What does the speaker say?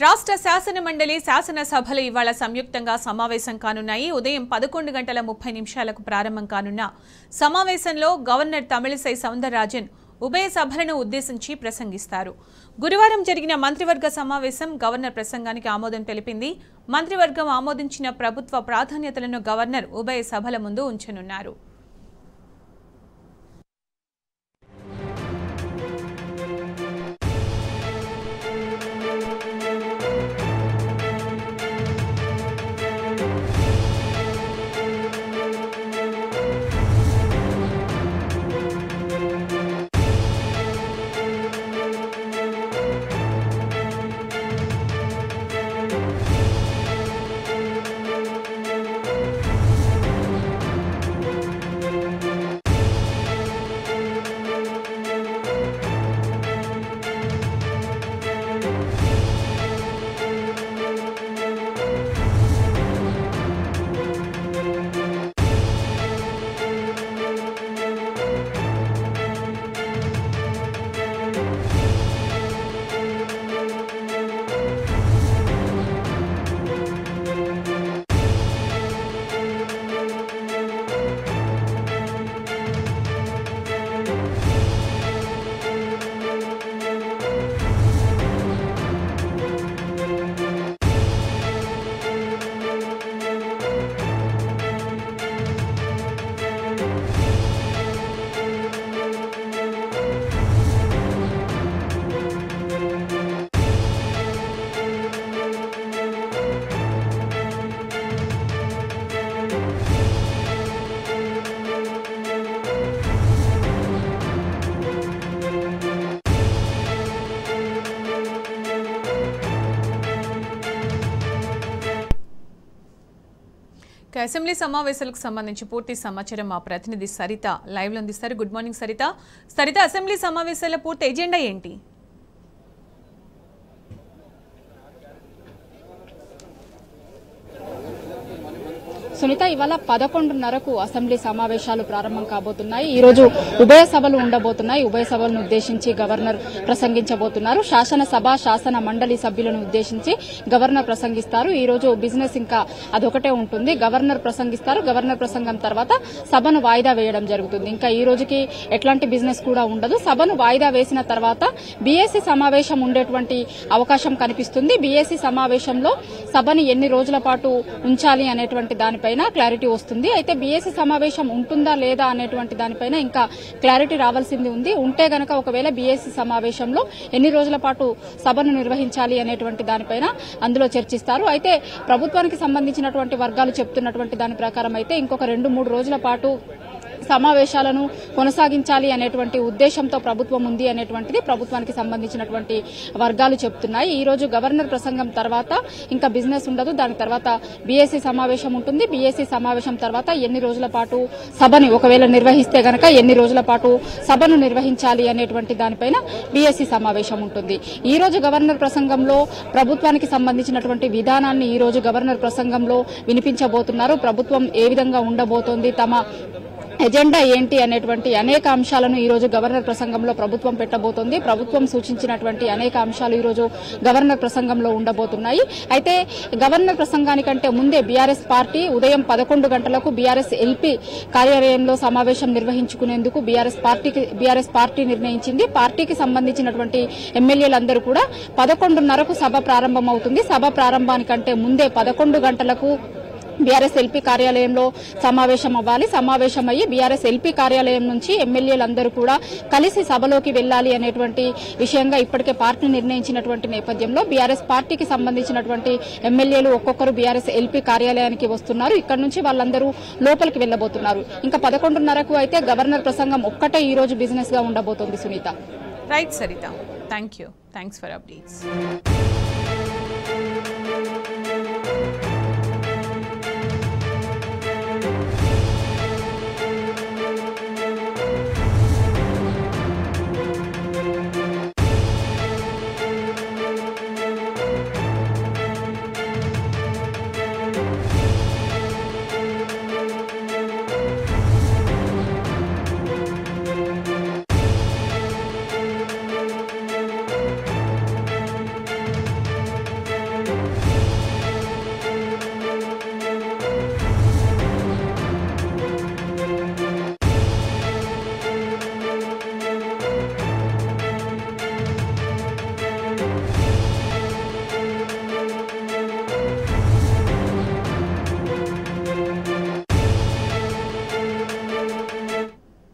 రాష్ట్ర శాసన మండలి శాసన సభలు ఇవాళ సంయుక్తంగా సమావేశం కానున్నాయి. ఉదయం 11:30 ప్రారంభం కానున్న సమావేశంలో గవర్నర్ తమిళిసై సౌందరరాజన్ ఉభయ సభలను ఉద్దేశించి ప్రసంగిస్తారు. గురువారం జరిగిన మంత్రివర్గ సమావేశం గవర్నర్ ప్రసంగానికి ఆమోదం తెలిపింది. మంత్రివర్గం ఆమోదించిన ప్రభుత్వ ప్రాధాన్యతలను గవర్నర్ ఉభయ సభల ముందు ఉంచనున్నారు. అసెంబ్లీ సమావేశాలకు సంబంధించి పూర్తి సమాచారం మా ప్రతినిధి సరిత లైవ్ లో అందిస్తారు. గుడ్ మార్నింగ్ సరిత, అసెంబ్లీ సమావేశాల పూర్తి ఎజెండా ఏంటి? సునీత, ఇవాళ 11:30కు అసెంబ్లీ సమావేశాలు ప్రారంభం కాబోతున్నాయి. ఈ రోజు ఉభయ సభలు ఉండబోతున్నాయి. ఉభయ సభలను ఉద్దేశించి గవర్నర్ ప్రసంగించబోతున్నారు. శాసనసభ శాసన మండలి సభ్యులను ఉద్దేశించి గవర్నర్ ప్రసంగిస్తారు. ఈ రోజు బిజినెస్ ఇంకా అదొకటే ఉంటుంది. గవర్నర్ ప్రసంగిస్తారు. గవర్నర్ ప్రసంగం తర్వాత సభను వాయిదా వేయడం జరుగుతుంది. ఇంకా ఈ రోజుకి ఎట్లాంటి బిజినెస్ కూడా ఉండదు. సభను వాయిదా వేసిన తర్వాత బీఏసీ సమావేశం ఉండేటువంటి అవకాశం కనిపిస్తుంది. బీఏసీ సమావేశంలో సభని ఎన్ని రోజుల పాటు ఉంచాలి అనేటువంటి దానిపైన క్లారిటీ వస్తుంది. అయితే బీఏసీ సమావేశం ఉంటుందా లేదా అనేటువంటి దానిపైన ఇంకా క్లారిటీ రావాల్సింది ఉంది. ఉంటే గనక ఒకవేళ బీఏసీ సమావేశంలో ఎన్ని రోజుల పాటు సభను నిర్వహించాలి అనేటువంటి దానిపైన అందులో చర్చిస్తారు. అయితే ప్రభుత్వానికి సంబంధించినటువంటి వర్గాలు చెప్తున్నటువంటి దాని ప్రకారం అయితే ఇంకొక 2-3 రోజుల పాటు సమావేశాలను కొనసాగించాలి అనేటువంటి ఉద్దేశంతో ప్రభుత్వం ఉంది అనేటువంటిది ప్రభుత్వానికి సంబంధించినటువంటి వర్గాలు చెప్తున్నాయి. ఈ రోజు గవర్నర్ ప్రసంగం తర్వాత ఇంకా బిజినెస్ ఉండదు. దాని తర్వాత బీఏసీ సమావేశం ఉంటుంది. బీఏసీ సమావేశం తర్వాత ఎన్ని రోజుల పాటు సభని ఒకవేళ నిర్వహిస్తే గనక ఎన్ని రోజుల పాటు సభను నిర్వహించాలి అనేటువంటి దానిపైన బీఏసీ సమావేశం ఉంటుంది. ఈ రోజు గవర్నర్ ప్రసంగంలో ప్రభుత్వానికి సంబంధించినటువంటి విధానాన్ని ఈ రోజు గవర్నర్ ప్రసంగంలో వినిపించబోతున్నారు. ప్రభుత్వం ఏ విధంగా ఉండబోతోంది, తమ ఎజెండా ఏంటి అనేటువంటి అనేక అంశాలను ఈ రోజు గవర్నర్ ప్రసంగంలో ప్రభుత్వం పెట్టబోతోంది. ప్రభుత్వం సూచించినటువంటి అనేక అంశాలు ఈ రోజు గవర్నర్ ప్రసంగంలో ఉండబోతున్నాయి. అయితే గవర్నర్ ప్రసంగానికంటే ముందే బీఆర్ఎస్ పార్టీ ఉదయం 11 గంటలకు బీఆర్ఎస్ ఎల్పీ కార్యాలయంలో సమావేశం నిర్వహించుకునేందుకు బీఆర్ఎస్ పార్టీ నిర్ణయించింది. పార్టీకి సంబంధించినటువంటి ఎమ్మెల్యేలందరూ కూడా 11:30కు సభ ప్రారంభమవుతుంది. సభ ప్రారంభానికంటే ముందే 11 గంటలకు బీఆర్ఎస్ ఎల్పీ కార్యాలయంలో సమావేశం అవ్వాలి. సమావేశమయ్యి బీఆర్ఎస్ ఎల్పీ కార్యాలయం నుంచి ఎమ్మెల్యేలందరూ కూడా కలిసి సభలోకి వెళ్లాలి అనేటువంటి విషయంగా ఇప్పటికే పార్టీ నిర్ణయించినటువంటి నేపథ్యంలో బీఆర్ఎస్ పార్టీకి సంబంధించినటువంటి ఎమ్మెల్యేలు ఒక్కొక్కరు బీఆర్ఎస్ ఎల్పీ కార్యాలయానికి వస్తున్నారు. ఇక్కడ నుంచి వాళ్ళందరూ లోపలికి వెళ్లబోతున్నారు. ఇంకా 11:30కు అయితే గవర్నర్ ప్రసంగం ఒక్కటే ఈ రోజు బిజినెస్ గా ఉండబోతోంది. Sunitha. Right Saritha, thanks for updates.